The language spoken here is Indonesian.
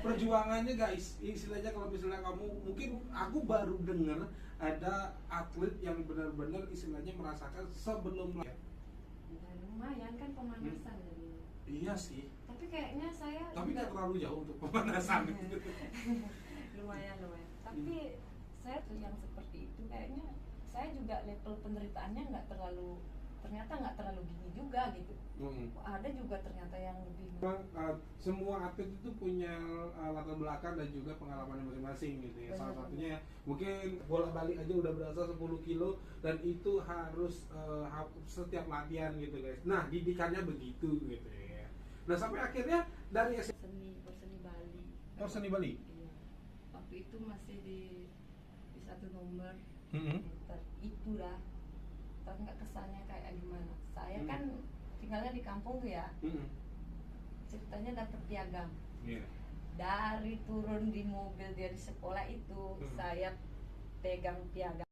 perjuangannya guys, istilahnya kalau misalnya kamu mungkin aku baru dengar ada atlet yang benar-benar istilahnya merasakan sebelum Ya, lumayan kan pemanasan jadi. Iya sih. Tapi kayaknya saya Tapi juga nggak terlalu jauh untuk pemanasan itu. lumayan. Tapi saya tuh yang seperti itu kayaknya saya juga level penderitaannya ternyata nggak terlalu gini juga gitu. Ada juga ternyata yang lebih. Memang semua atlet itu punya latar belakang dan juga pengalaman masing-masing gitu ya. Salah satunya mungkin bola balik aja udah berasa 10 kilo dan itu harus setiap latihan gitu guys. Nah didikannya begitu gitu ya. Nah sampai akhirnya dari Perseni Bali. Seni Bali. Iya. Waktu itu masih di satu nomor. Mm-hmm. Itu dah. Tapi nggak kesannya kayak gimana. Saya kan tinggalnya di kampung tuh ya. Ceritanya dapet piagam. Yeah. Dari turun di mobil dia di sekolah itu saya pegang piagam.